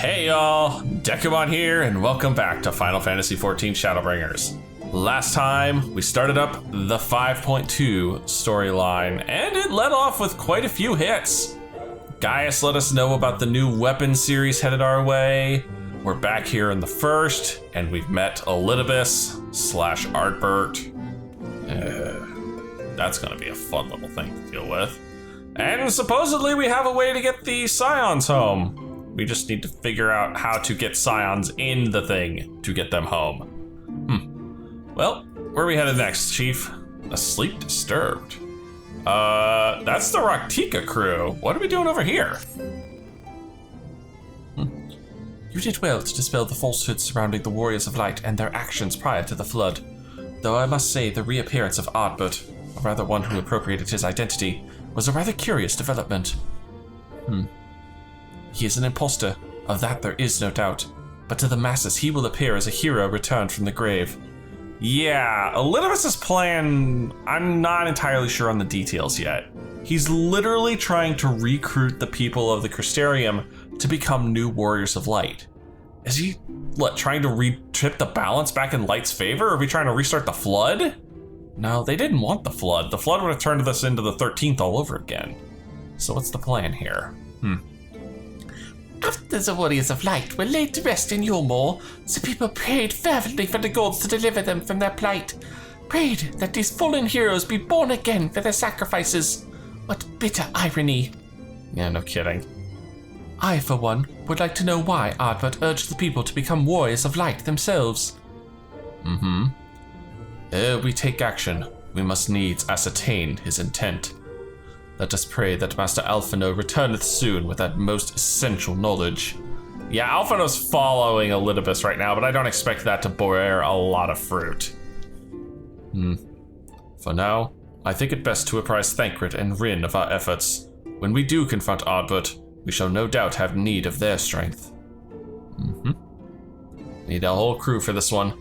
Hey y'all, Dekumon here, and welcome back to Final Fantasy XIV Shadowbringers. Last time, we started up the 5.2 storyline, and it led off with quite a few hits. Gaius let us know about the new weapon series headed our way. We're back here in the first, and we've met Elidibus / Artbert. That's gonna be a fun little thing to deal with. And supposedly we have a way to get the Scions home. We just need to figure out how to get Scions in the thing to get them home. Well, where are we headed next, Chief? Asleep Disturbed. That's the Raktika crew. What are we doing over here? You did well to dispel the falsehoods surrounding the Warriors of Light and their actions prior to the Flood. Though I must say the reappearance of Ardbert, or rather one who appropriated his identity, was a rather curious development. He is an impostor, of that there is no doubt, but to the masses he will appear as a hero returned from the grave. Yeah, Elidibus' plan, I'm not entirely sure on the details yet. He's literally trying to recruit the people of the Crystarium to become new Warriors of Light. Is he, trying to tip the balance back in Light's favor? Or are we trying to restart the Flood? No, they didn't want the Flood. The Flood would have turned this into the 13th all over again. So what's the plan here? After the Warriors of Light were laid to rest in Yulmore, the people prayed fervently for the gods to deliver them from their plight. Prayed that these fallen heroes be born again for their sacrifices. What bitter irony. Yeah, no kidding. I, for one, would like to know why Ardbert urged the people to become Warriors of Light themselves. Ere we take action, we must needs ascertain his intent. Let us pray that Master Alphino returneth soon with that most essential knowledge. Yeah, Alphino's following Elidibus right now, but I don't expect that to bear a lot of fruit. For now, I think it best to apprise Thancred and Rin of our efforts. When we do confront Ardbert, we shall no doubt have need of their strength. Need a whole crew for this one.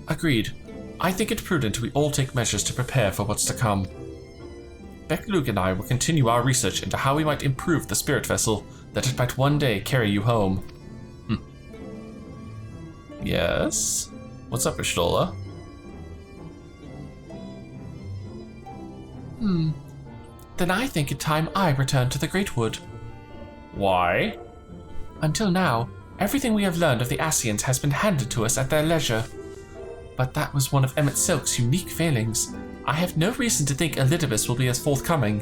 Agreed. I think it prudent we all take measures to prepare for what's to come. Beck-Luke and I will continue our research into how we might improve the spirit vessel, that it might one day carry you home. Yes? What's up, Ishtola? Then I think it time I return to the Great Wood. Why? Until now, everything we have learned of the Ascians has been handed to us at their leisure. But that was one of Emmett Silk's unique failings. I have no reason to think Elidibus will be as forthcoming.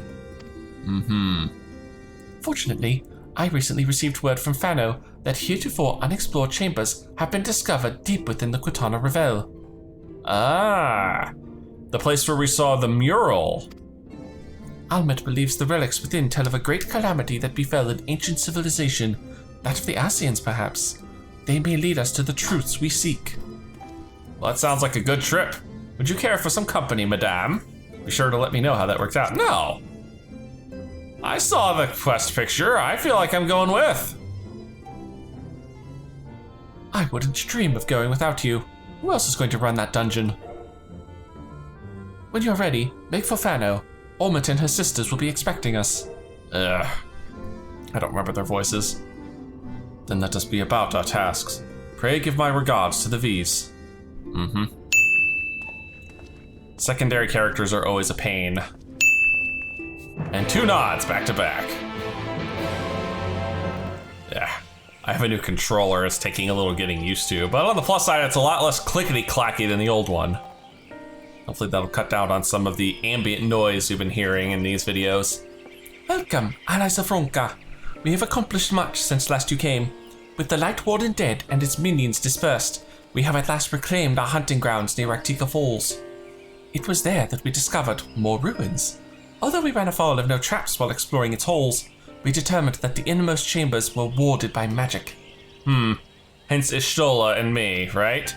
Fortunately, I recently received word from Fano that heretofore unexplored chambers have been discovered deep within the Quitana Revel. Ah, the place where we saw the mural. Almet believes the relics within tell of a great calamity that befell an ancient civilization, that of the Ascians perhaps. They may lead us to the truths we seek. Well, that sounds like a good trip. Would you care for some company, madame? Be sure to let me know how that works out. No! I saw the quest picture. I feel like I'm going with. I wouldn't dream of going without you. Who else is going to run that dungeon? When you're ready, make for Fano. Ormond and her sisters will be expecting us. I don't remember their voices. Then let us be about our tasks. Pray give my regards to the V's. Secondary characters are always a pain. And 2 nods back to back. Yeah, I have a new controller. It's taking a little getting used to, but on the plus side, it's a lot less clickety-clacky than the old one. Hopefully that'll cut down on some of the ambient noise we've been hearing in these videos. Welcome, allies of Ronkan. We have accomplished much since last you came. With the Light Warden dead and its minions dispersed, we have at last reclaimed our hunting grounds near Raktika Falls. It was there that we discovered more ruins. Although we ran afoul of no traps while exploring its holes, we determined that the innermost chambers were warded by magic. Hence Ishtola and me, right?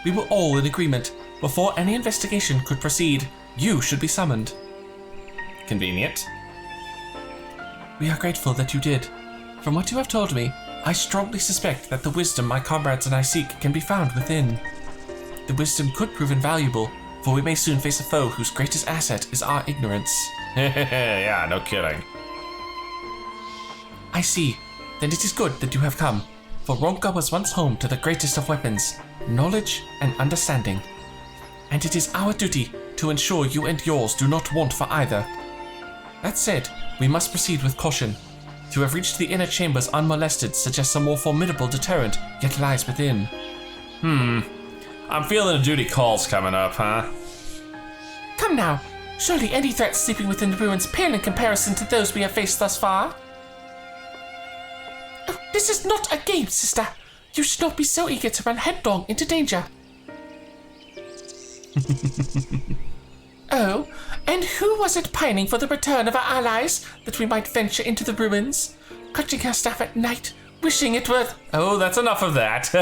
We were all in agreement. Before any investigation could proceed, you should be summoned. Convenient. We are grateful that you did. From what you have told me, I strongly suspect that the wisdom my comrades and I seek can be found within. The wisdom could prove invaluable, for we may soon face a foe whose greatest asset is our ignorance. Yeah, no kidding. I see. Then it is good that you have come. For Ronkan was once home to the greatest of weapons, knowledge and understanding. And it is our duty to ensure you and yours do not want for either. That said, we must proceed with caution. To have reached the inner chambers unmolested suggests a more formidable deterrent yet lies within. I'm feeling a duty call's coming up, huh? Come now, surely any threats sleeping within the ruins pale in comparison to those we have faced thus far. Oh, this is not a game, sister. You should not be so eager to run headlong into danger. Oh, and who was it pining for the return of our allies, that we might venture into the ruins, clutching her staff at night, wishing it were... Oh, that's enough of that.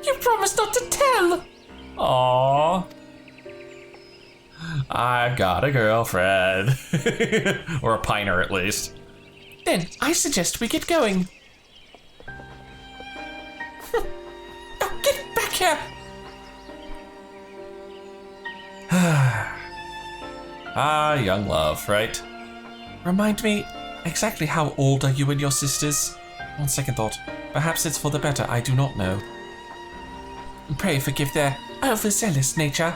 You promised not to tell! Aww. I've got a girlfriend. Or a piner, at least. Then I suggest we get going. Oh, get back here! Young love, right? Remind me, exactly how old are you and your sisters? On second thought, perhaps it's for the better, I do not know. Pray forgive their overzealous nature.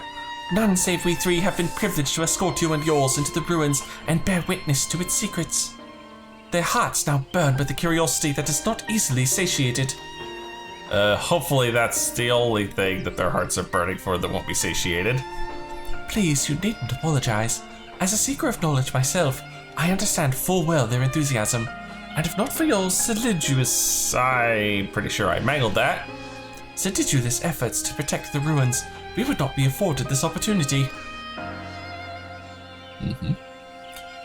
None save we three have been privileged to escort you and yours into the ruins and bear witness to its secrets. Their hearts now burn with a curiosity that is not easily satiated. Hopefully that's the only thing that their hearts are burning for that won't be satiated. Please, you needn't apologize. As a seeker of knowledge myself, I understand full well their enthusiasm, and if not for your Elidibu's, I'm pretty sure I mangled that. seditious efforts to protect the ruins, we would not be afforded this opportunity.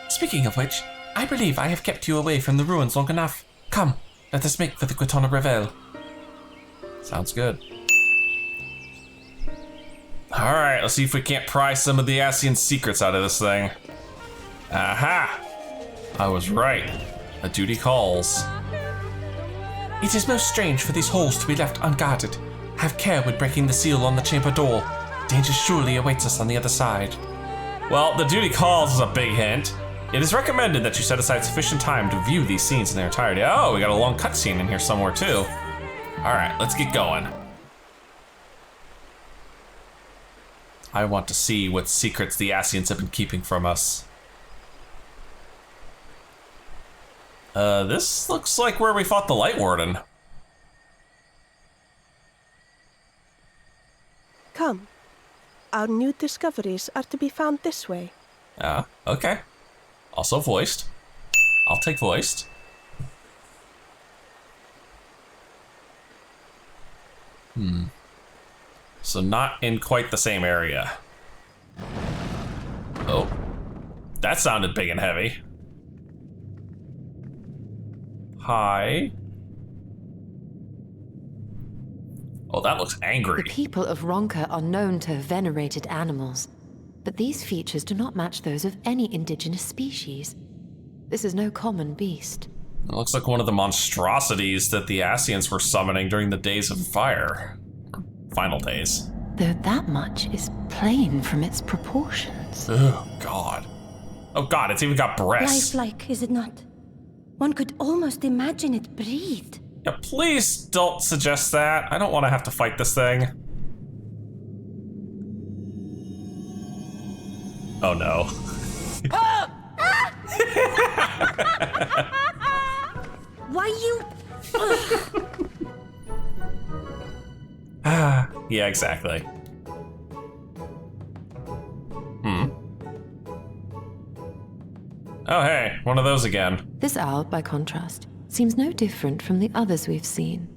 Speaking of which, I believe I have kept you away from the ruins long enough. Come, let us make for the Quitana Revel. Sounds good. Alright, let's see if we can't pry some of the Ascian secrets out of this thing. Aha! I was right. A duty calls. It is most strange for these halls to be left unguarded. Have care when breaking the seal on the chamber door. Danger surely awaits us on the other side. Well, the duty calls is a big hint. It is recommended that you set aside sufficient time to view these scenes in their entirety. Oh, we got a long cutscene in here somewhere too. Alright, let's get going. I want to see what secrets the Ascians have been keeping from us. This looks like where we fought the Light Warden. Come. Our new discoveries are to be found this way. Okay. Also voiced. I'll take voiced. So not in quite the same area. Oh. That sounded big and heavy. Hi. Oh, that looks angry. The people of Ronkan are known to have venerated animals, but these features do not match those of any indigenous species. This is no common beast. It looks like one of the monstrosities that the Ascians were summoning during the Days of Fire. Or final days. Though that much is plain from its proportions. Oh, God. Oh, God, it's even got breasts. Lifelike, is it not? One could almost imagine it breathed. Yeah, please don't suggest that. I don't want to have to fight this thing. Oh, no. Why you... Yeah, exactly. Oh, hey, one of those again. This owl, by contrast, seems no different from the others we've seen.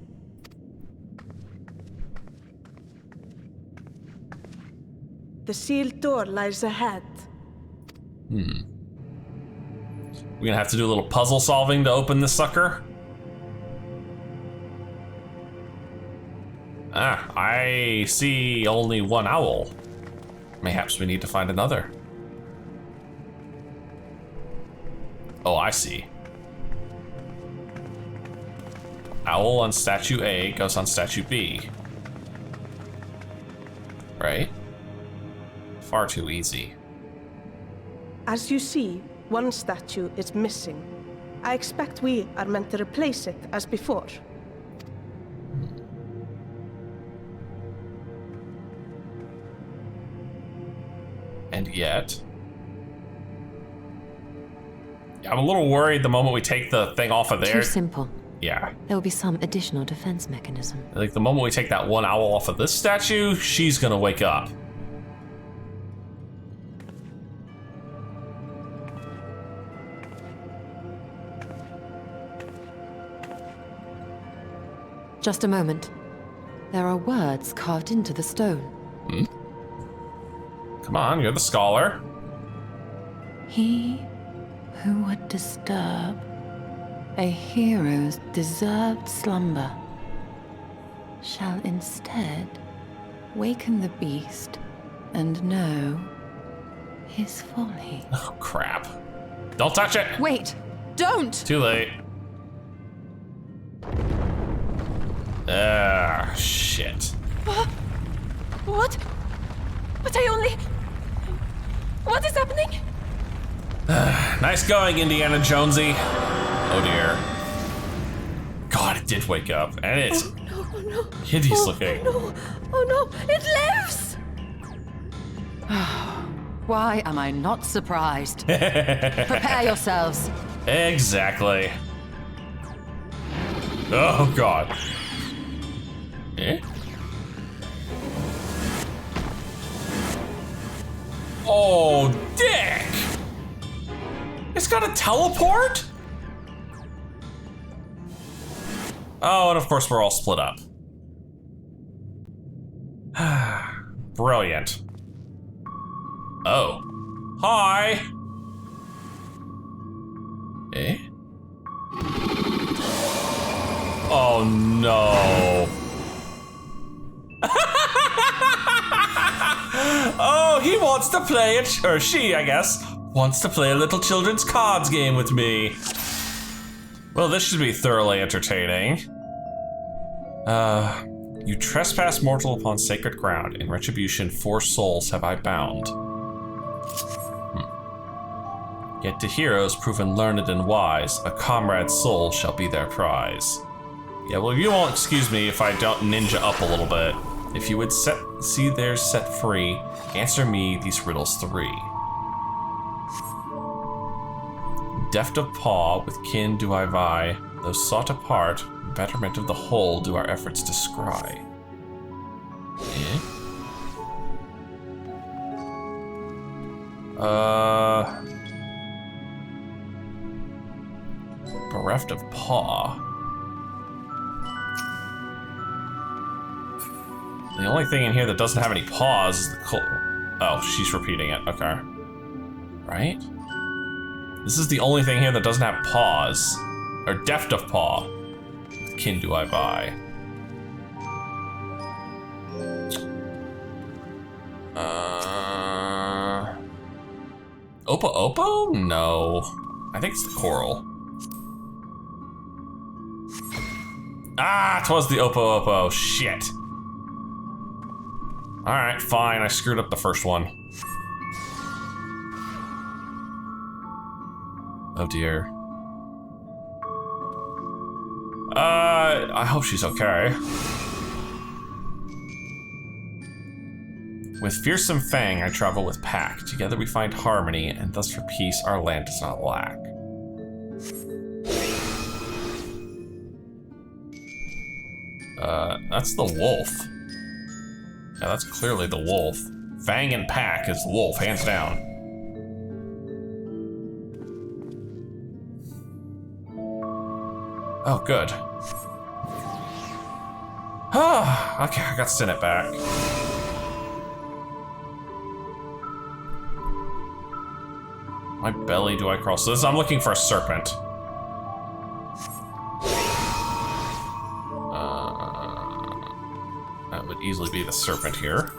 The sealed door lies ahead. We're gonna have to do a little puzzle solving to open this sucker. I see only one owl. Mayhaps we need to find another. Oh, I see. Owl on statue A goes on statue B. Right? Far too easy. As you see, one statue is missing. I expect we are meant to replace it as before. And yet... I'm a little worried the moment we take the thing off of there. Too simple. Yeah. There will be some additional defense mechanism. Like the moment we take that one owl off of this statue, she's gonna wake up. Just a moment. There are words carved into the stone. Come on, you're the scholar. He who would disturb a hero's deserved slumber shall instead waken the beast and know his folly. Oh, crap. Don't touch it! Wait! Don't! Too late. Ah, shit. What? But I only... What is happening? Nice going, Indiana Jonesy. Oh dear. God, it did wake up, and it's No. hideous looking. Oh no, it lives! Why am I not surprised? Prepare yourselves. Exactly. Oh God. Eh? Oh, dick! It's got a teleport? Oh, and of course we're all split up. Brilliant. Oh. Hi! Eh? Oh no. Oh, he wants to play it, or she, I guess, wants to play a little children's cards game with me. Well, this should be thoroughly entertaining. You trespass mortal upon sacred ground. In retribution, 4 souls have I bound. Yet to heroes proven learned and wise, a comrade's soul shall be their prize. Yeah, well, you won't excuse me if I don't ninja up a little bit. If you would see theirs set free, answer me these riddles 3. Deft of paw, with kin do I vie, though sought apart, betterment of the whole do our efforts descry. Eh? Bereft of paw. The only thing in here that doesn't have any paws is the oh, she's repeating it. Okay. Right? This is the only thing here that doesn't have paws. Or deft of paw. With kin do I vie. Opo Opo? No. I think it's the coral. Ah, 'twas the Opo Opo. Shit. Alright, fine. I screwed up the first one. Oh dear. I hope she's okay. With fearsome fang, I travel with pack. Together we find harmony, and thus for peace our land does not lack. That's the wolf. Yeah, that's clearly the wolf. Fang and pack is the wolf, hands down. Oh, good. Ah, okay, I got Sinet back. My belly, do I cross this? I'm looking for a serpent. That would easily be the serpent here.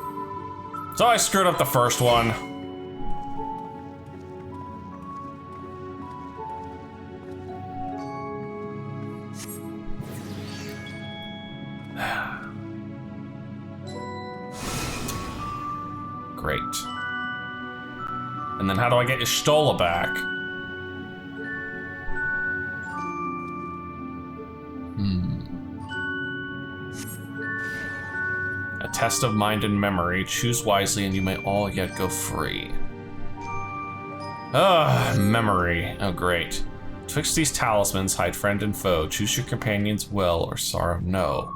So I screwed up the first one. Great. And then how do I get Y'shtola back? A test of mind and memory. Choose wisely and you may all yet go free. Memory. Oh, great. Twixt these talismans, hide friend and foe. Choose your companions well or sorrow no.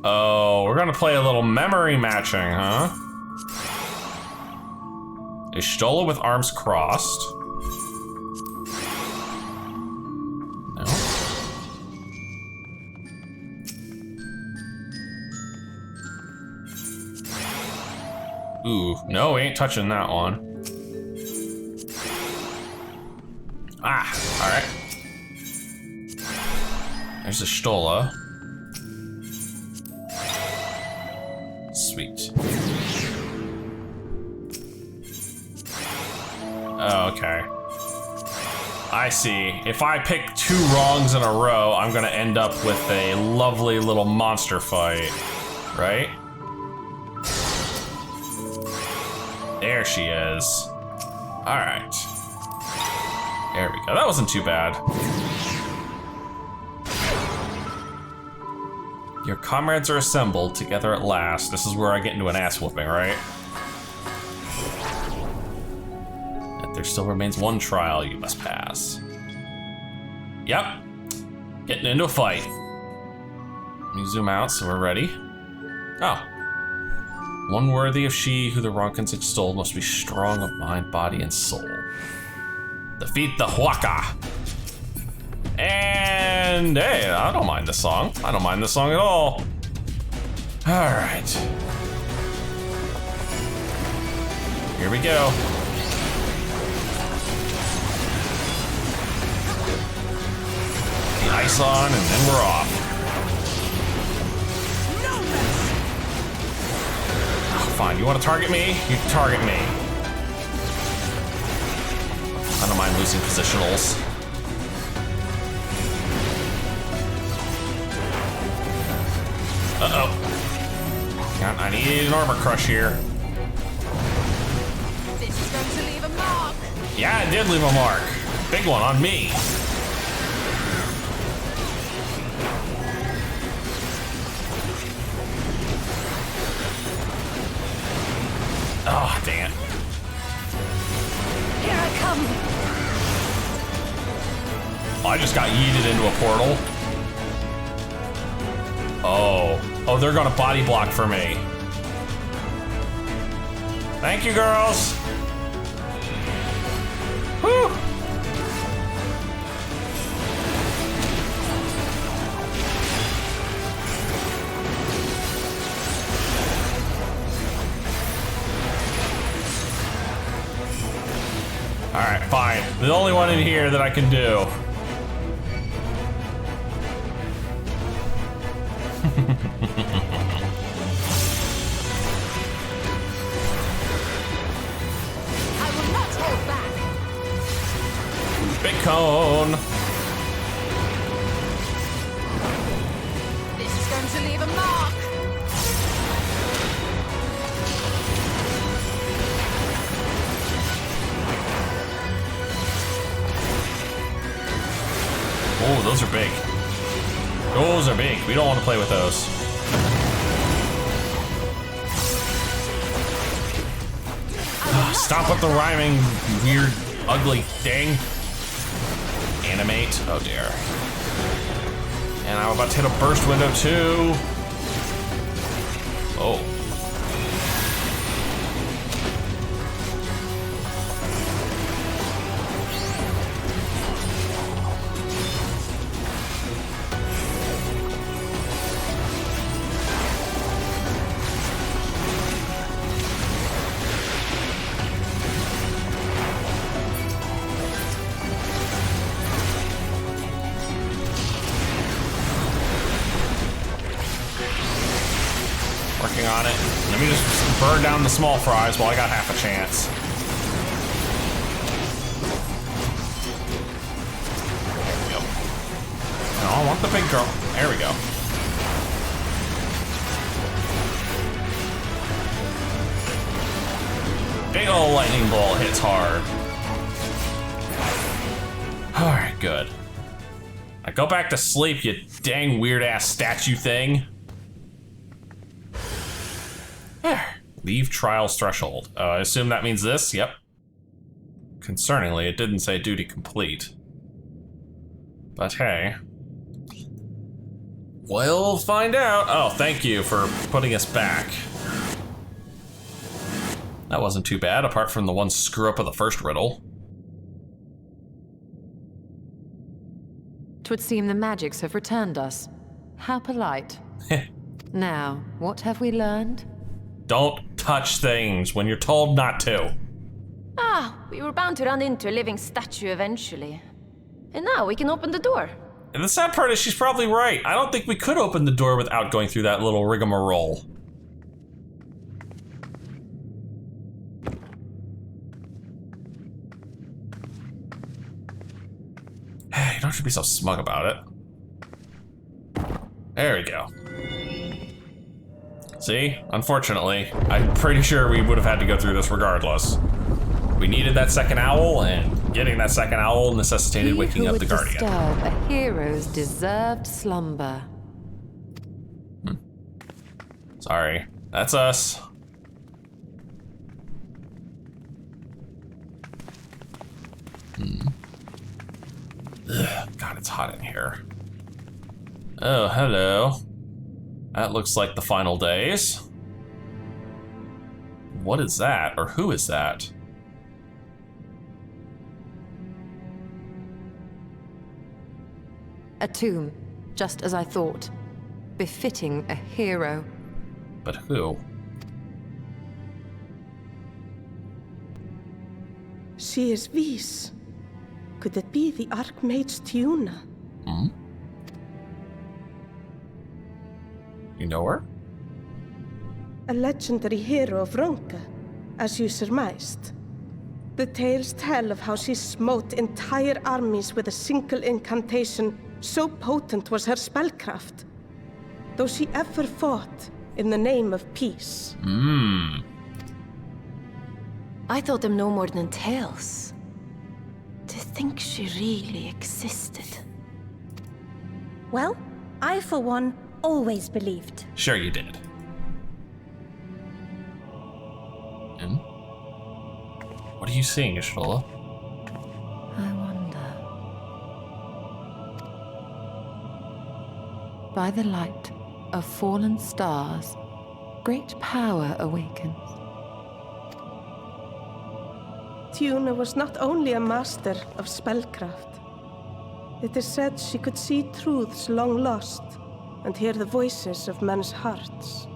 Oh, we're gonna play a little memory matching, huh? A Stola with arms crossed. No. Ooh, no, we ain't touching that one. Ah, alright. There's a Stola. Sweet. Oh, okay. I see. If I pick 2 wrongs in a row, I'm gonna end up with a lovely little monster fight, right? There she is. All right. There we go. That wasn't too bad. Your comrades are assembled together at last. This is where I get into an ass whooping, right? Yet there still remains one trial you must pass. Yep. Getting into a fight. Let me zoom out so we're ready. Oh. One worthy of she who the Ronkans extol must be strong of mind, body, and soul. Defeat the Huaca. And hey, I don't mind this song. I don't mind this song at all. All right. Here we go. The ice on, and then we're off. Oh, fine, you want to target me? You can target me. I don't mind losing positionals. Uh-oh. I need an armor crush here. This is going to leave a mark. Yeah, it did leave a mark. Big one on me. Oh, dang it. Here I come. Oh, I just got yeeted into a portal. Oh, they're gonna body block for me. Thank you, girls. Whew. All right, fine. The only one in here that I can do. I will not hold back. Big cone. This is going to leave a mark. Oh, those are big. Those are big. We don't want to play with those. Stop with the rhyming, weird, ugly thing. Animate. Oh dear. And I'm about to hit a burst window too. Oh. Working on it. Let me just burn down the small fries while I got half a chance. There we go. No, I want the big girl. There we go. big ol' lightning bolt hits hard. Alright, good. Now go back to sleep, you dang weird-ass statue thing. Leave trials threshold. I assume that means this? Yep. Concerningly, it didn't say duty complete. But hey. We'll find out. Oh, thank you for putting us back. That wasn't too bad, apart from the one screw-up of the first riddle. 'Twould seem the magics have returned us. How polite. Now, what have we learned? Don't touch things when you're told not to. We were bound to run into a living statue eventually. And now we can open the door. And the sad part is she's probably right. I don't think we could open the door without going through that little rigmarole. Hey, you don't have to be so smug about it. There we go. See? Unfortunately, I'm pretty sure we would have had to go through this regardless. We needed that second owl, and getting that second owl necessitated waking up the Guardian. Disturb a hero's deserved slumber. Sorry, that's us. Ugh, God, it's hot in here. Oh, hello. That looks like the final days. What is that, or who is that? A tomb, just as I thought. Befitting a hero. But who? She is Vis. Could it be the Archmage Tiuna? Hmm? You know her? A legendary hero of Ronkan, as you surmised. The tales tell of how she smote entire armies with a single incantation, so potent was her spellcraft. Though she ever fought in the name of peace. I thought them no more than tales. To think she really existed. Well, I for one always believed. Sure you did. And? What are you seeing, Ishtola? I wonder. By the light of fallen stars, great power awakens. Tiuna was not only a master of spellcraft. It is said she could see truths long lost and hear the voices of men's hearts.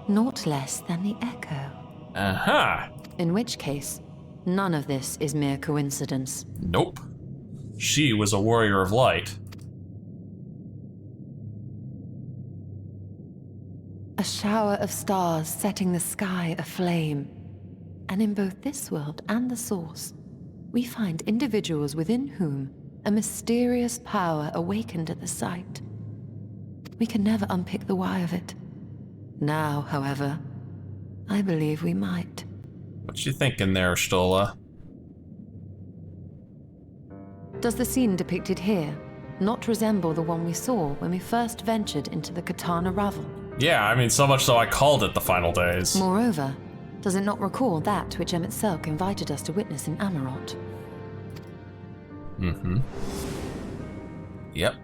Naught less than the echo. Aha! In which case, none of this is mere coincidence. Nope. She was a warrior of light. A shower of stars setting the sky aflame. And in both this world and the Source, we find individuals within whom a mysterious power awakened at the sight. We can never unpick the why of it. Now, however, I believe we might. What you thinking there, Stola? Does the scene depicted here not resemble the one we saw when we first ventured into the Katana Ravel? Yeah, I mean, so much so I called it the final days. Moreover, does it not recall that which Emmett Selk invited us to witness in Amarot? Mm-hmm. Yep.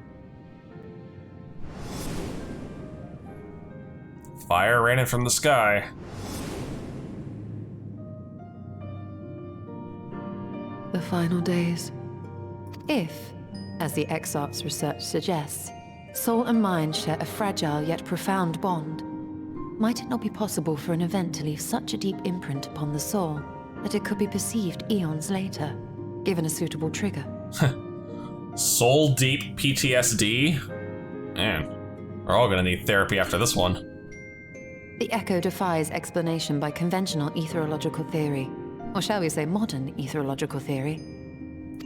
Fire raining from the sky. The final days. If, as the Exarch's research suggests, soul and mind share a fragile yet profound bond, might it not be possible for an event to leave such a deep imprint upon the soul that it could be perceived eons later, given a suitable trigger? Soul deep PTSD? Man, we're all gonna need therapy after this one. The echo defies explanation by conventional etherological theory, or shall we say modern etherological theory.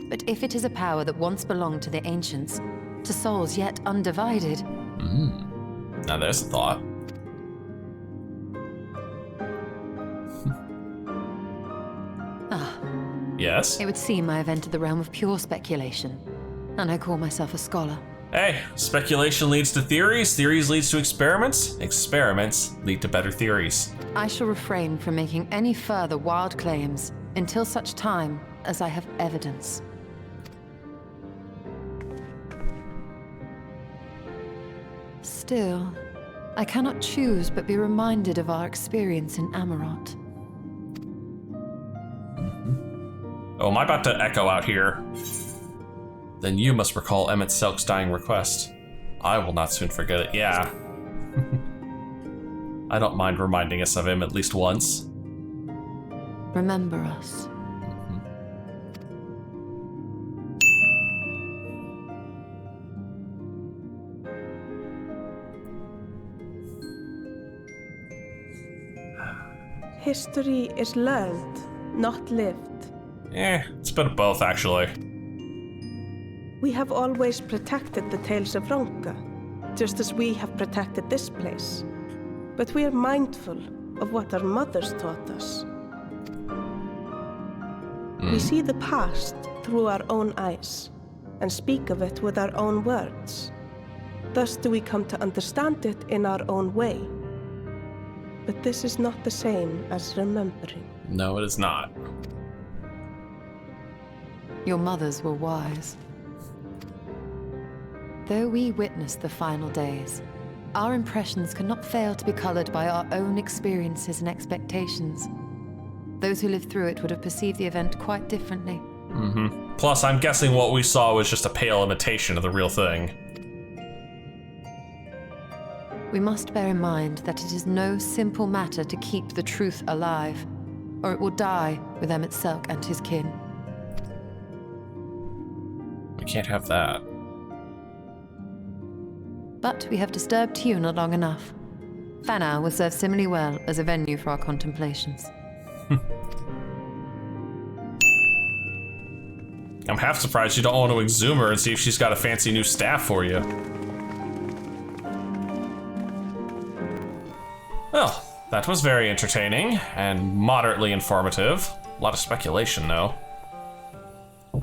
But if it is a power that once belonged to the ancients, to souls yet undivided... Now there's a thought. Yes? It would seem I have entered the realm of pure speculation, and I call myself a scholar. Hey, speculation leads to theories, theories leads to experiments, experiments lead to better theories. I shall refrain from making any further wild claims until such time as I have evidence. Still, I cannot choose but be reminded of our experience in Amarot. Oh, am I about to echo out here? Then you must recall Emmett Selk's dying request. I will not soon forget it, yeah. I don't mind reminding us of him at least once. Remember us. History is learned, not lived. It's a bit of both, actually. We have always protected the tales of Ronka, just as we have protected this place. But we are mindful of what our mothers taught us. We see the past through our own eyes, and speak of it with our own words. Thus do we come to understand it in our own way. But this is not the same as remembering. No, it is not. Your mothers were wise. Though we witnessed the final days, our impressions cannot fail to be colored by our own experiences and expectations. Those who lived through it would have perceived the event quite differently. Plus, I'm guessing what we saw was just a pale imitation of the real thing. We must bear in mind that it is no simple matter to keep the truth alive, or it will die with Emmett Selk and his kin. We can't have that. But we have disturbed Tuna long enough. Fanau will serve similarly well as a venue for our contemplations. I'm half surprised you don't want to exhume her and see if she's got a fancy new staff for you. Well, that was very entertaining and moderately informative. A lot of speculation, though.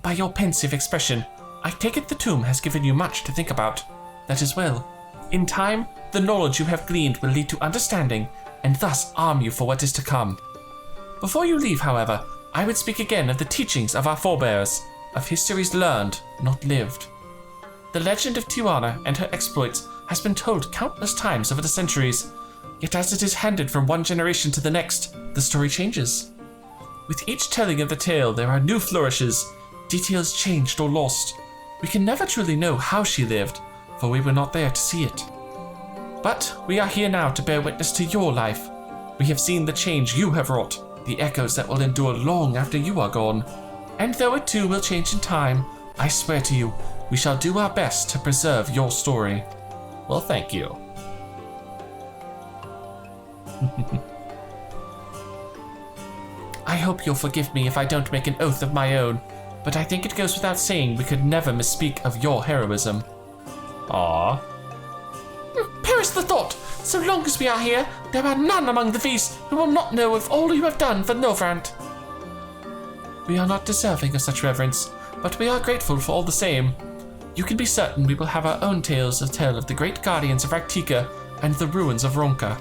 By your pensive expression, I take it the tomb has given you much to think about. That is well. In time, the knowledge you have gleaned will lead to understanding, and thus arm you for what is to come. Before you leave, however, I would speak again of the teachings of our forebears, of histories learned, not lived. The legend of Tijuana and her exploits has been told countless times over the centuries, yet as it is handed from one generation to the next, the story changes. With each telling of the tale, there are new flourishes, details changed or lost. We can never truly know how she lived, for we were not there to see it. But we are here now to bear witness to your life. We have seen the change you have wrought, the echoes that will endure long after you are gone. And though it too will change in time, I swear to you, we shall do our best to preserve your story. Well, thank you. I hope you'll forgive me if I don't make an oath of my own, but I think it goes without saying we could never misspeak of your heroism. Aww. Perish the thought! So long as we are here, there are none among the V's who will not know of all you have done for Novrant. We are not deserving of such reverence, but we are grateful for all the same. You can be certain we will have our own tales to tell of the great guardians of Raktika and the ruins of Ronka.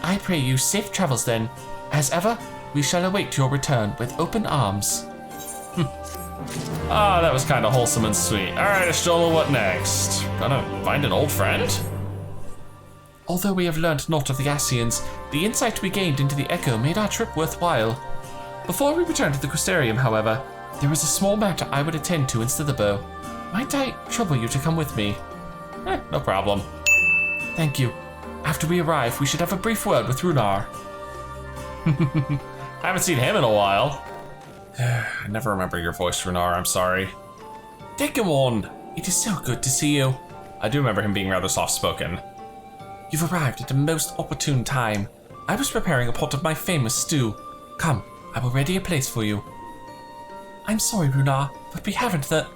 I pray you safe travels then. As ever, we shall await your return with open arms. Ah, that was kind of wholesome and sweet. Alright, Ashtola, what next? Gonna find an old friend? Although we have learnt naught of the Ascians, the insight we gained into the Echo made our trip worthwhile. Before we return to the Crystarium, however, there is a small matter I would attend to in Slitherbow. Might I trouble you to come with me? No problem. Thank you. After we arrive, we should have a brief word with Runar. I haven't seen him in a while. I never remember your voice, Runar, I'm sorry. Dekumon! It is so good to see you. I do remember him being rather soft-spoken. You've arrived at a most opportune time. I was preparing a pot of my famous stew. Come, I will ready a place for you. I'm sorry, Runar, but we haven't the...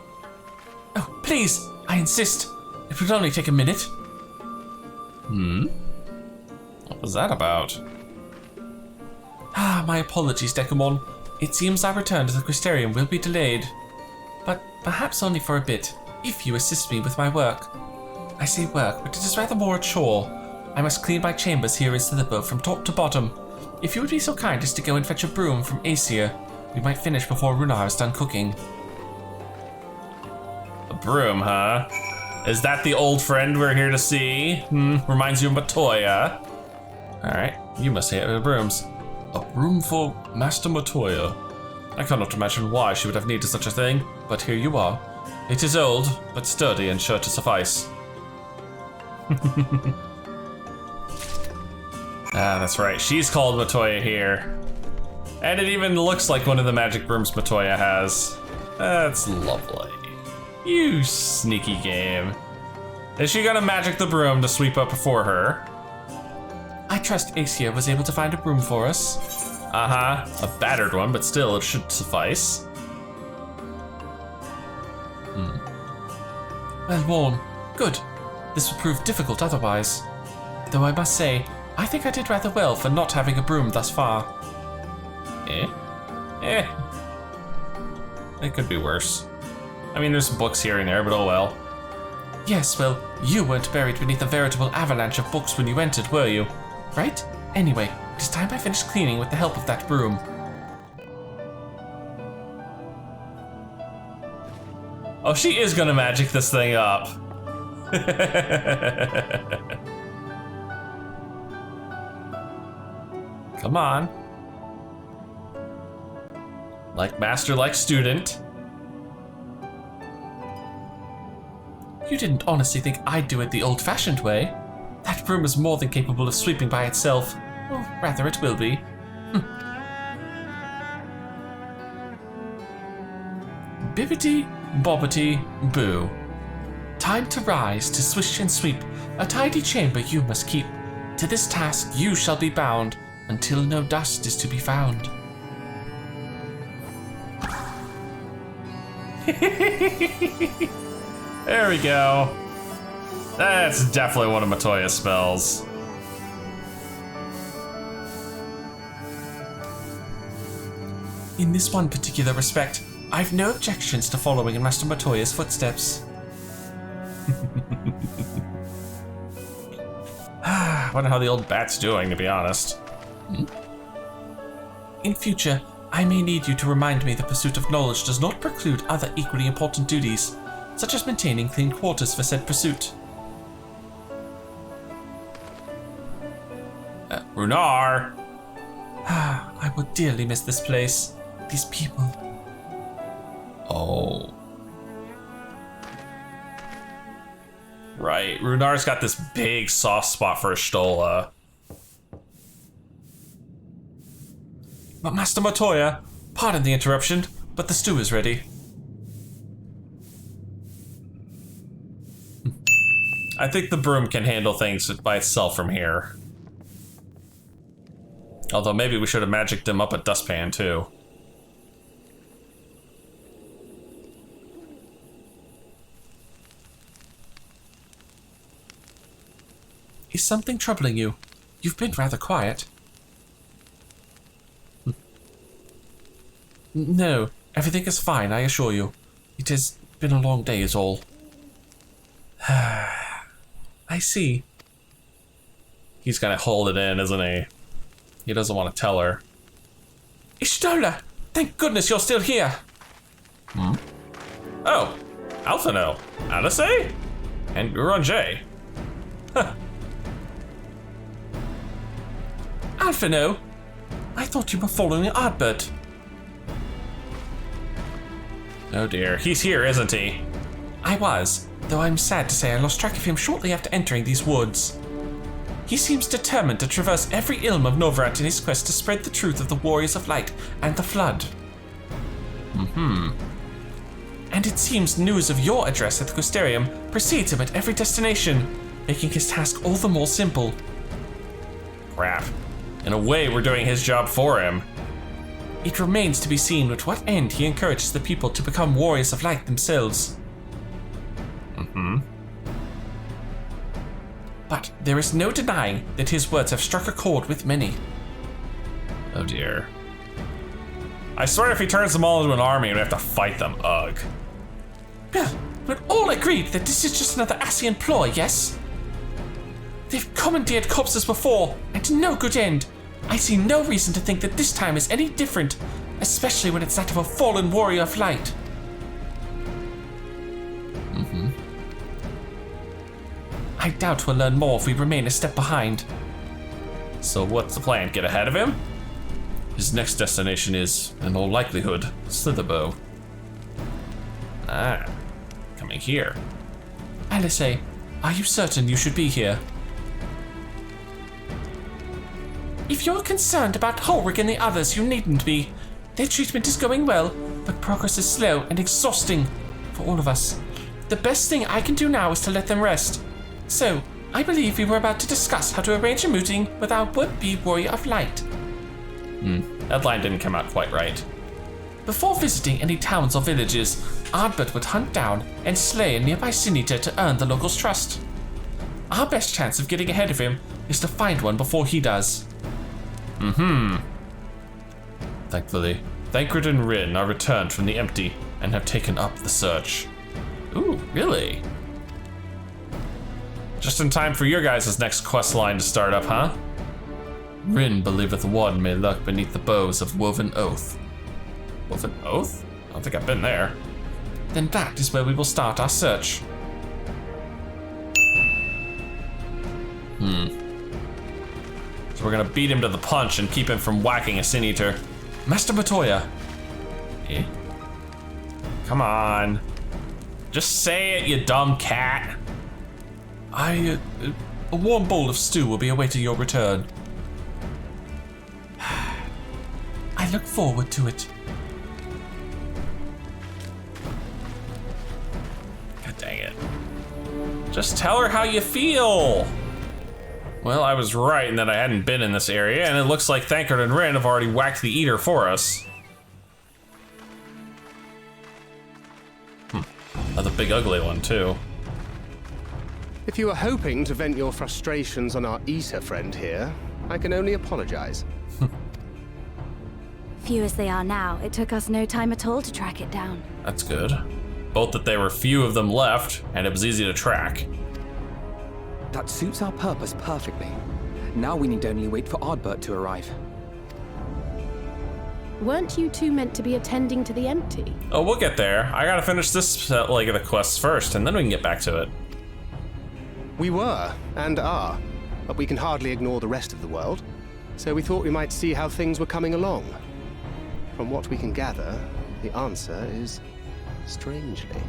Oh, please, I insist. It would only take a minute. What was that about? Ah, my apologies, Dekumon. It seems our return to the Crystarium will be delayed, but perhaps only for a bit, if you assist me with my work. I say work, but it is rather more a chore. I must clean my chambers here in Slither from top to bottom. If you would be so kind as to go and fetch a broom from Aesir, we might finish before Runar is done cooking. A broom, huh? Is that the old friend we're here to see? Reminds you of Matoya. Alright, you must have the brooms. A broom for Master Matoya. I cannot imagine why she would have needed such a thing, but here you are. It is old, but sturdy and sure to suffice. Ah, that's right. She's called Matoya here. And it even looks like one of the magic brooms Matoya has. That's lovely. You sneaky game. Is she gonna magic the broom to sweep up before her? I trust Aesir was able to find a broom for us. Uh-huh. A battered one, but still, it should suffice. Well worn. Good. This would prove difficult otherwise. Though I must say, I think I did rather well for not having a broom thus far. It could be worse. I mean, there's books here and there, but oh well. Yes, well, you weren't buried beneath a veritable avalanche of books when you entered, were you? Right? Anyway, it is time I finished cleaning with the help of that broom. Oh, she is gonna magic this thing up. Come on. Like master, like student. You didn't honestly think I'd do it the old-fashioned way? That broom is more than capable of sweeping by itself. Or rather, it will be. Bibbity, bobbity, boo. Time to rise, to swish and sweep. A tidy chamber you must keep. To this task you shall be bound, until no dust is to be found. There we go. That's definitely one of Matoya's spells. In this one particular respect, I've no objections to following in Master Matoya's footsteps. I wonder how the old bat's doing, to be honest. In future, I may need you to remind me the pursuit of knowledge does not preclude other equally important duties, such as maintaining clean quarters for said pursuit. Runar! I would dearly miss this place, these people. Oh. Right, Runar's got this big soft spot for Stola. But Master Matoya, pardon the interruption, but the stew is ready. I think the broom can handle things by itself from here. Although maybe we should have magicked him up a dustpan too. Is something troubling you? You've been rather quiet. No, everything is fine, I assure you. It has been a long day is all. I see. He's gonna hold it in, isn't he? He doesn't want to tell her. Ishtola! Thank goodness you're still here! Oh, Alphino, Alice, and Uranjay. Huh. Alphino? I thought you were following Ardbert. Oh dear, he's here, isn't he? I was, though I'm sad to say I lost track of him shortly after entering these woods. He seems determined to traverse every ilm of Novarat in his quest to spread the truth of the Warriors of Light and the Flood. And it seems news of your address at the Crystarium precedes him at every destination, making his task all the more simple. Crap. In a way, we're doing his job for him. It remains to be seen at what end he encourages the people to become Warriors of Light themselves. But there is no denying that his words have struck a chord with many. Oh dear. I swear if he turns them all into an army, we have to fight them. Ugh. We're all agreed that this is just another Asian ploy, yes? They've commandeered corpses before, and to no good end. I see no reason to think that this time is any different, especially when it's that of a fallen warrior of light. I doubt we'll learn more if we remain a step behind. So what's the plan? Get ahead of him? His next destination is, in all likelihood, Slitherbow. Ah, coming here. Alice, are you certain you should be here? If you're concerned about Ulrich and the others, you needn't be. Their treatment is going well, but progress is slow and exhausting for all of us. The best thing I can do now is to let them rest. So, I believe we were about to discuss how to arrange a meeting with our would-be warrior of light. That line didn't come out quite right. Before visiting any towns or villages, Ardbert would hunt down and slay a nearby Sin-Eater to earn the locals' trust. Our best chance of getting ahead of him is to find one before he does. Thankfully, Thancred and Rin are returned from the empty and have taken up the search. Ooh, really? Just in time for your guys' next quest line to start up, huh? Rin believeth one may lurk beneath the boughs of Woven Oath. Woven Oath? I don't think I've been there. Then that is where we will start our search. So we're gonna beat him to the punch and keep him from whacking a Sin-Eater. Master Matoya. Eh? Come on. Just say it, you dumb cat. A warm bowl of stew will be awaiting your return. I look forward to it. God dang it. Just tell her how you feel. Well, I was right in that I hadn't been in this area, and it looks like Thancred and Rin have already whacked the Eater for us. That's a big ugly one, too. If you were hoping to vent your frustrations on our Eater friend here, I can only apologize. Few as they are now, it took us no time at all to track it down. That's good. Both that there were few of them left, and it was easy to track. That suits our purpose perfectly. Now we need only wait for Ardbert to arrive. Weren't you two meant to be attending to the empty? Oh, we'll get there. I gotta finish this leg of the quests first, and then we can get back to it. We were, and are, but we can hardly ignore the rest of the world, so we thought we might see how things were coming along. From what we can gather, the answer is strangely.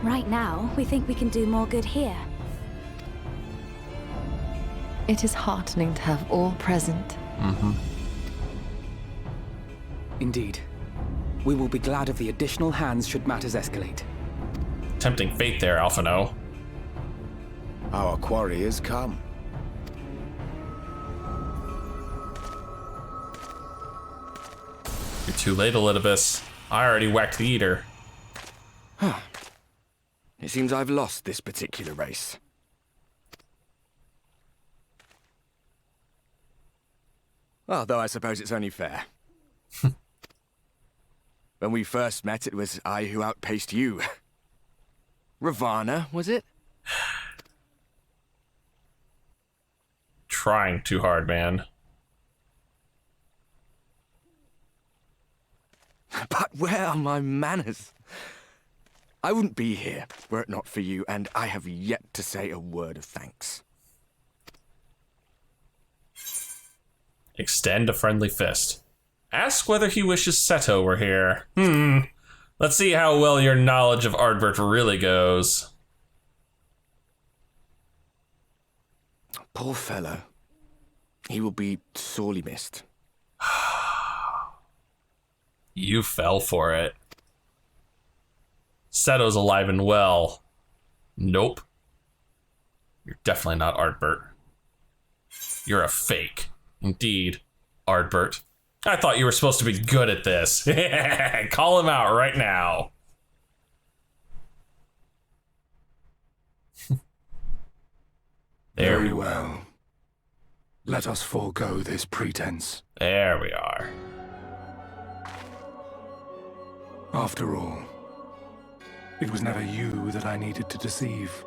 Right now, we think we can do more good here. It is heartening to have all present. Indeed. We will be glad of the additional hands should matters escalate. Tempting fate there, Alphino. Our quarry has come. You're too late, Elidibus. I already whacked the Eater. It seems I've lost this particular race. Well, though I suppose it's only fair. When we first met, it was I who outpaced you. Ravana, was it? Trying too hard, man. But where are my manners? I wouldn't be here were it not for you, and I have yet to say a word of thanks. Extend a friendly fist. Ask whether he wishes Seto were here. Let's see how well your knowledge of Ardbert really goes. Poor fellow. He will be sorely missed. You fell for it. Seto's alive and well. Nope. You're definitely not Ardbert. You're a fake. Indeed, Ardbert. I thought you were supposed to be good at this. Call him out right now. Very well. Let us forego this pretense. There we are. After all, it was never you that I needed to deceive.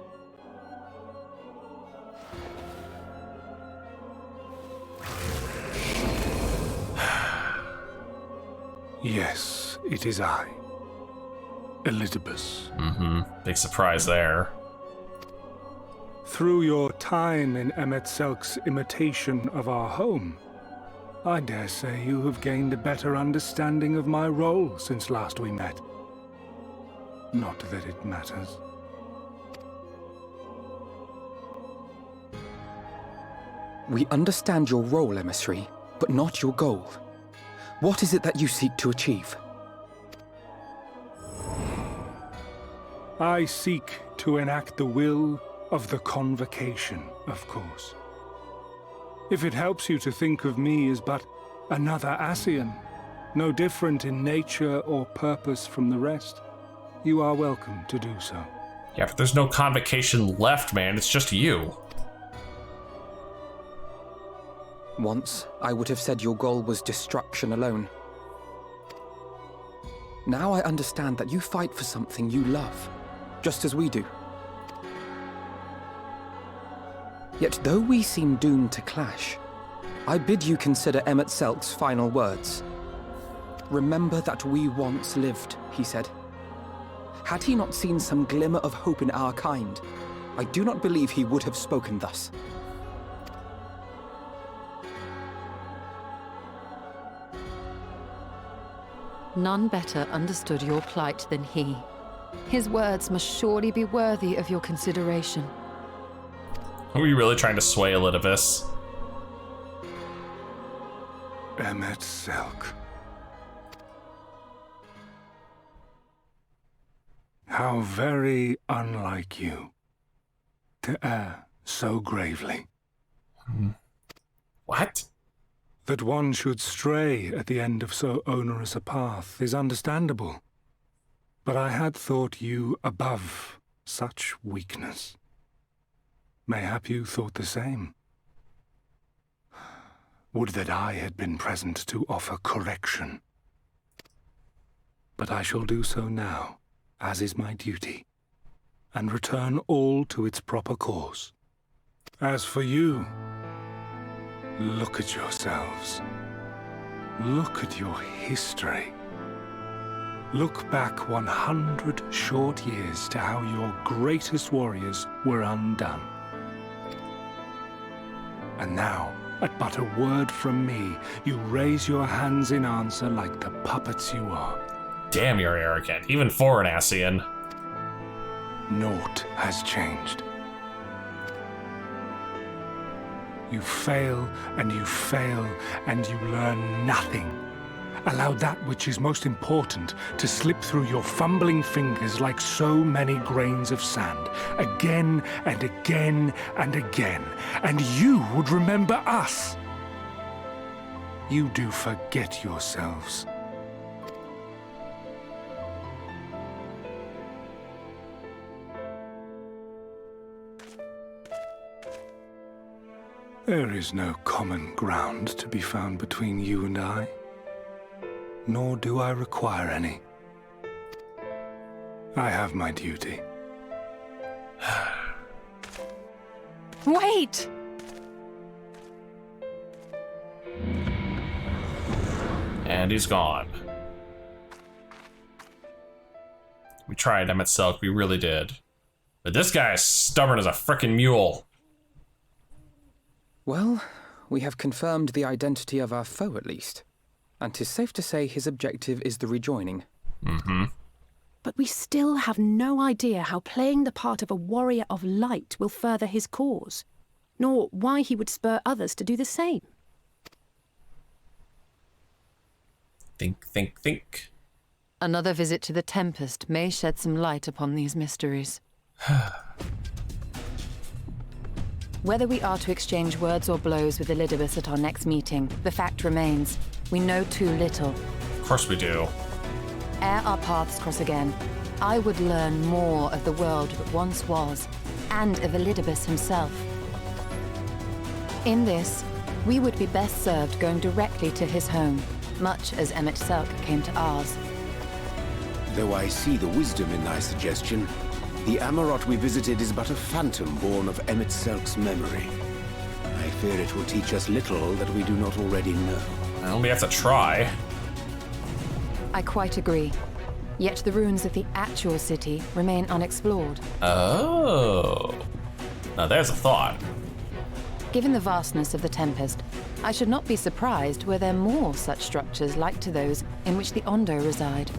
Yes, it is I, Elidibus. Big surprise there. Through your time in Emet-Selk's imitation of our home, I dare say you have gained a better understanding of my role since last we met. Not that it matters. We understand your role, emissary, but not your goal. What is it that you seek to achieve? I seek to enact the will of the Convocation, of course. If it helps you to think of me as but another Ascian, no different in nature or purpose from the rest, you are welcome to do so. Yeah, but there's no convocation left, man. It's just you. Once, I would have said your goal was destruction alone. Now I understand that you fight for something you love, just as we do. Yet though we seem doomed to clash, I bid you consider Emet-Selk's final words. Remember that we once lived, he said. Had he not seen some glimmer of hope in our kind, I do not believe he would have spoken thus. None better understood your plight than he. His words must surely be worthy of your consideration. Are we really trying to sway Elidibus? Emet-Selk. How very unlike you to err so gravely. What? That one should stray at the end of so onerous a path is understandable. But I had thought you above such weakness. Mayhap you thought the same. Would that I had been present to offer correction. But I shall do so now, as is my duty, and return all to its proper course. As for you, look at yourselves. Look at your history. Look back 100 short years to how your greatest warriors were undone. And now, at but a word from me, you raise your hands in answer like the puppets you are. Damn, you're arrogant, even for an Ascian. Naught has changed. You fail, and you fail, and you learn nothing. Allow that which is most important to slip through your fumbling fingers like so many grains of sand, again and again and again, and you would remember us. You do forget yourselves. There is no common ground to be found between you and I. Nor do I require any. I have my duty. Wait! And he's gone. We tried Emet-Selk, we really did. But this guy is stubborn as a frickin' mule. Well, we have confirmed the identity of our foe at least. And 'tis safe to say his objective is the rejoining. But we still have no idea how playing the part of a warrior of light will further his cause, nor why he would spur others to do the same. Think. Another visit to the Tempest may shed some light upon these mysteries. Whether we are to exchange words or blows with Elidibus at our next meeting, the fact remains, we know too little. Of course we do. Ere our paths cross again, I would learn more of the world that once was, and of Elidibus himself. In this, We would be best served going directly to his home, much as Emmett Selk came to ours. Though I see the wisdom in thy suggestion, the Amarot we visited is but a phantom born of Emmett Selk's memory. I fear it will teach us little that we do not already know. Well, we have to try. I quite agree. Yet the ruins of the actual city remain unexplored. Oh. Now there's a thought. Given the vastness of the Tempest, I should not be surprised were there more such structures like to those in which the Ondo reside.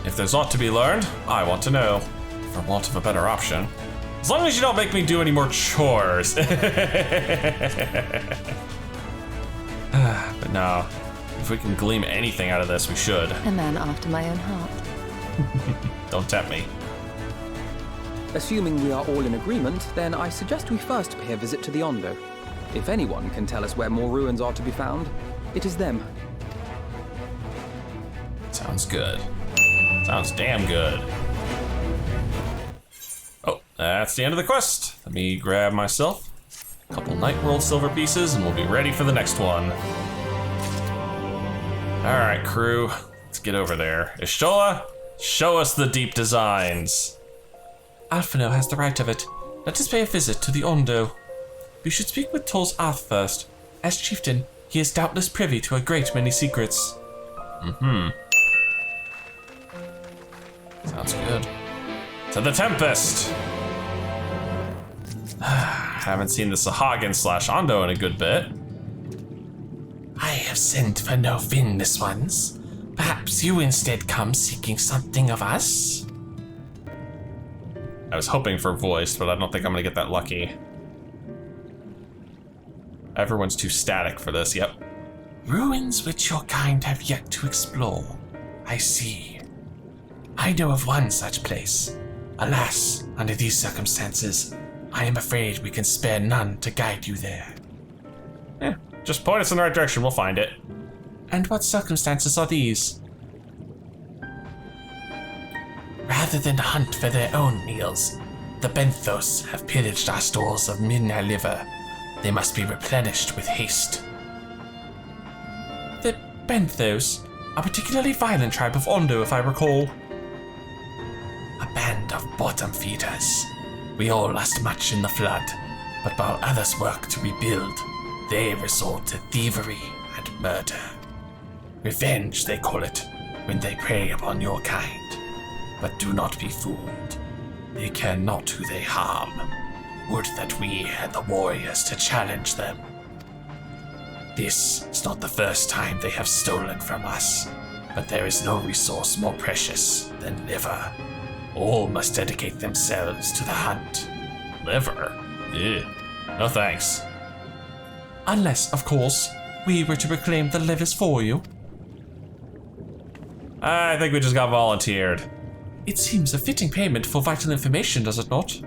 If there's aught to be learned, I want to know, for want of a better option. As long as you don't make me do any more chores. But no, if we can glean anything out of this, we should. A man after my own heart. Don't tempt me. Assuming we are all in agreement, then I suggest we first pay a visit to the Ondo. If anyone can tell us where more ruins are to be found, it is them. Sounds good. Sounds damn good. Oh, that's the end of the quest. Let me grab myself a couple Night World silver pieces and we'll be ready for the next one. All right, crew, let's get over there. Ishtola, show us the deep designs. Alphino has the right of it. Let us pay a visit to the Ondo. We should speak with Tol's Arth first. As chieftain, he is doubtless privy to a great many secrets. Sounds good. To the Tempest! Haven't seen the Sahagin/Ondo in a good bit. I have sent for no fin this once. Perhaps you instead come seeking something of us? I was hoping for voice, but I don't think I'm gonna get that lucky. Everyone's too static for this, yep. Ruins which your kind have yet to explore. I see. I know of one such place. Alas, under these circumstances, I am afraid we can spare none to guide you there. Just point us in the right direction, we'll find it. And what circumstances are these? Rather than hunt for their own meals, the Benthos have pillaged our stores of midnight liver. They must be replenished with haste. The Benthos, a particularly violent tribe of Ondo, if I recall. A band of bottom feeders. We all lost much in the flood, but while others work to rebuild, they resort to thievery and murder. Revenge, they call it, when they prey upon your kind. But do not be fooled. They care not who they harm. Would that we had the warriors to challenge them. This is not the first time they have stolen from us, but there is no resource more precious than liver. All must dedicate themselves to the hunt. Liver? Ew. No thanks. Unless, of course, we were to reclaim the livers for you. I think we just got volunteered. It seems a fitting payment for vital information, does it not?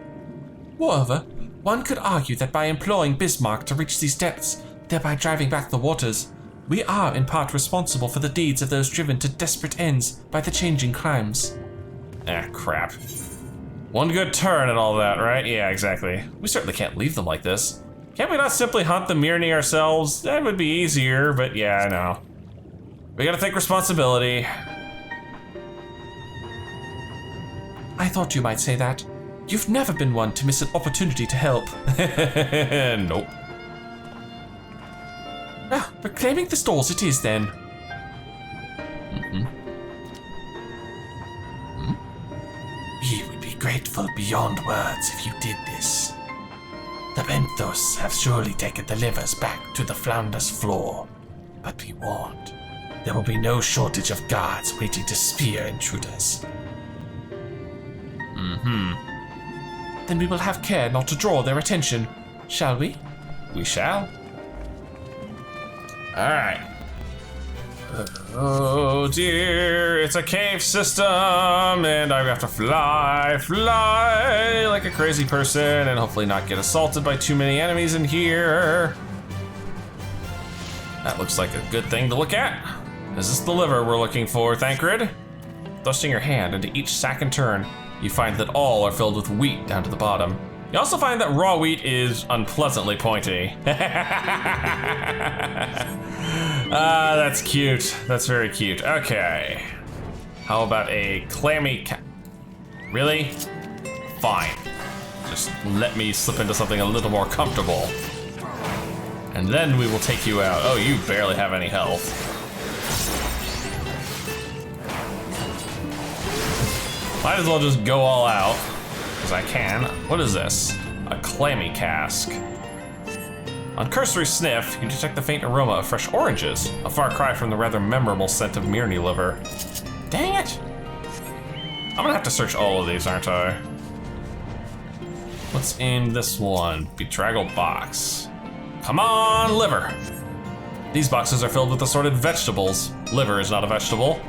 Moreover, one could argue that by employing Bismarck to reach these depths, thereby driving back the waters, we are in part responsible for the deeds of those driven to desperate ends by the changing climes. Ah, crap. One good turn and all that, right? Yeah, exactly. We certainly can't leave them like this. Can't we not simply hunt the Myrni ourselves? That would be easier, but yeah, I know. We gotta take responsibility. I thought you might say that. You've never been one to miss an opportunity to help. Nope. Ah, reclaiming the stores it is then. We would be grateful beyond words if you did this. The Benthos have surely taken the livers back to the Flounder's floor. But be warned, there will be no shortage of guards waiting to spear intruders. Then we will have care not to draw their attention, shall we? We shall. Alright. Oh dear, it's a cave system, and I have to fly like a crazy person, and hopefully not get assaulted by too many enemies in here. That looks like a good thing to look at. Is this the liver we're looking for, Thancred? Thrusting your hand into each sack and turn, you find that all are filled with wheat down to the bottom. You also find that raw wheat is unpleasantly pointy. That's cute. That's very cute. Okay. How about a clammy Really? Fine. Just let me slip into something a little more comfortable. And then we will take you out. Oh, you barely have any health. Might as well just go all out, because I can. What is this? A clammy cask. On cursory sniff, you detect the faint aroma of fresh oranges, a far cry from the rather memorable scent of Myrni liver. Dang it! I'm gonna have to search all of these, aren't I? What's in this one? Bedraggled box. Come on, liver! These boxes are filled with assorted vegetables. Liver is not a vegetable.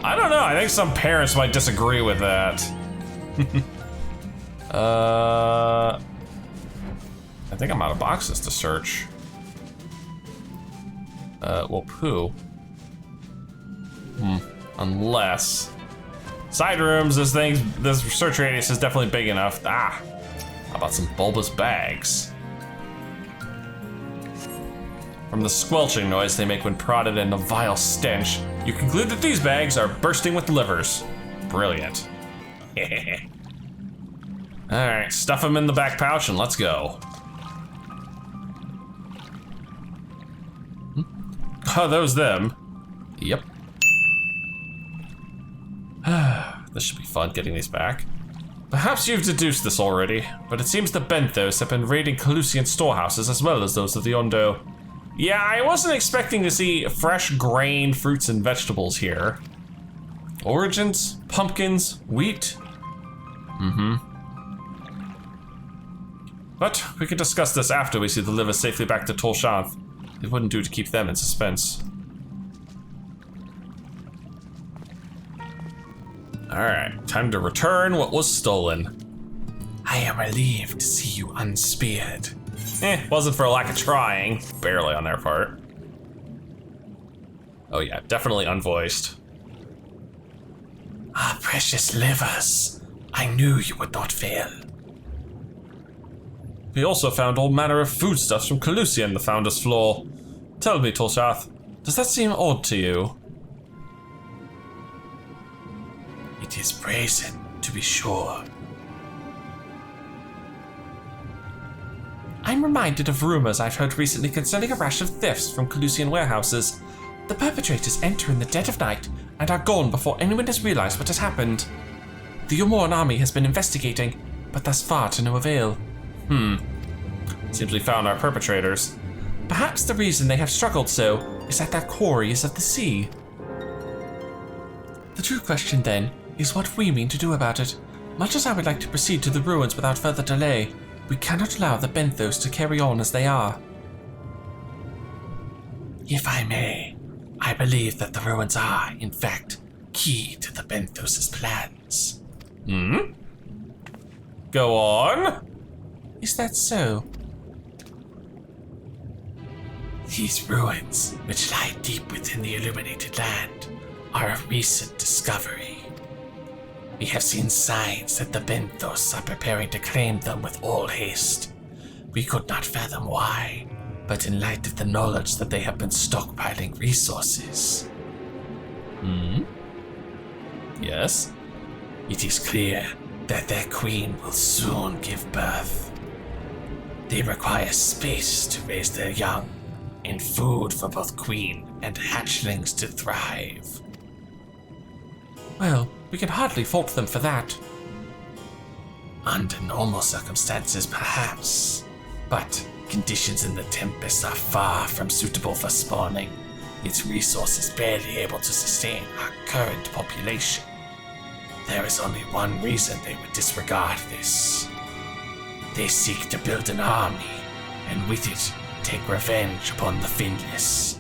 I don't know, I think some parents might disagree with that. I think I'm out of boxes to search. Well, poo. Unless. Side rooms, this search radius is definitely big enough. Ah, how about some bulbous bags? From the squelching noise they make when prodded and the vile stench, you conclude that these bags are bursting with livers. Brilliant. Alright, stuff them in the back pouch and let's go. Oh, those them. Yep. This should be fun getting these back. Perhaps you've deduced this already, but it seems the Benthos have been raiding Calusian storehouses as well as those of the Ondo. Yeah, I wasn't expecting to see fresh grain, fruits, and vegetables here. Origins, pumpkins, wheat. But we can discuss this after we see the livers safely back to Tolshanth. It wouldn't do to keep them in suspense. Alright, time to return what was stolen. I am relieved to see you unspeared. Wasn't for a lack of trying. Barely on their part. Oh yeah, definitely unvoiced. Ah, precious livers. I knew you would not fail. We also found all manner of foodstuffs from Calusia in the Founder's floor. Tell me, Tolshath, does that seem odd to you? It is brazen, to be sure. I'm reminded of rumors I've heard recently concerning a rash of thefts from Calusian warehouses. The perpetrators enter in the dead of night and are gone before anyone has realized what has happened. The Yomoran army has been investigating, but thus far to no avail. Seems we found our perpetrators. Perhaps the reason they have struggled so is that their quarry is of the sea. The true question then is what we mean to do about it. Much as I would like to proceed to the ruins without further delay, we cannot allow the Benthos to carry on as they are. If I may, I believe that the ruins are, in fact, key to the Benthos' plans. Go on. Is that so? These ruins, which lie deep within the illuminated land, are a recent discovery. We have seen signs that the Benthos are preparing to claim them with all haste. We could not fathom why, but in light of the knowledge that they have been stockpiling resources. Yes? It is clear that their queen will soon give birth. They require space to raise their young, and food for both queen and hatchlings to thrive. Well, we can hardly fault them for that. Under normal circumstances, perhaps. But conditions in the Tempest are far from suitable for spawning. Its resources barely able to sustain our current population. There is only one reason they would disregard this. They seek to build an army, and with it, take revenge upon the Finless.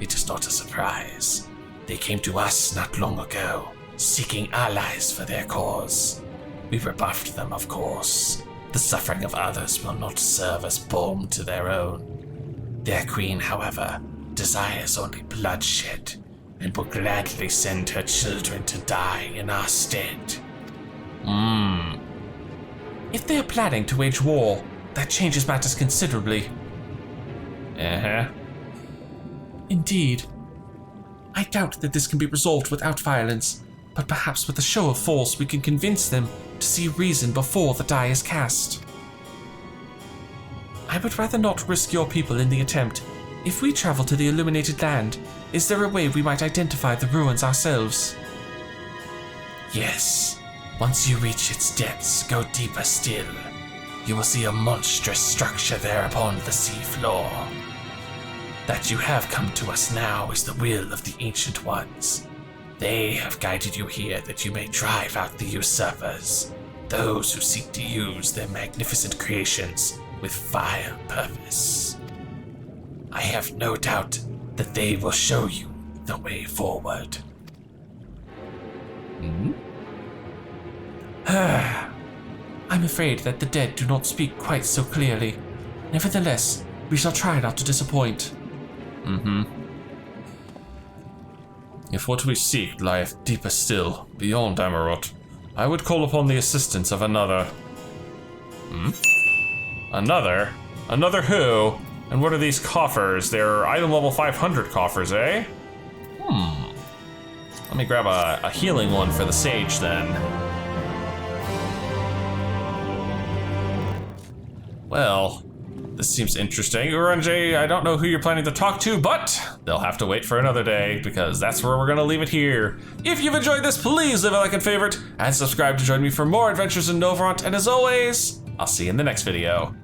It is not a surprise. They came to us not long ago, seeking allies for their cause. We rebuffed them, of course. The suffering of others will not serve as balm to their own. Their queen, however, desires only bloodshed, and will gladly send her children to die in our stead. If they are planning to wage war, that changes matters considerably. Uh-huh. Indeed. I doubt that this can be resolved without violence, but perhaps with a show of force we can convince them to see reason before the die is cast. I would rather not risk your people in the attempt. If we travel to the illuminated land, is there a way we might identify the ruins ourselves? Yes. Once you reach its depths, go deeper still. You will see a monstrous structure there upon the sea floor. That you have come to us now is the will of the Ancient Ones. They have guided you here that you may drive out the usurpers, those who seek to use their magnificent creations with vile purpose. I have no doubt that they will show you the way forward. I'm afraid that the dead do not speak quite so clearly. Nevertheless, we shall try not to disappoint. If what we seek lieth deeper still, beyond Amarot, I would call upon the assistance of another. Another? Another who? And what are these coffers? They're item level 500 coffers, eh? Let me grab a healing one for the sage then. Well, this seems interesting. Uranjay, I don't know who you're planning to talk to, but they'll have to wait for another day because that's where we're gonna leave it here. If you've enjoyed this, please leave a like and favorite and subscribe to join me for more adventures in Novrant. And as always, I'll see you in the next video.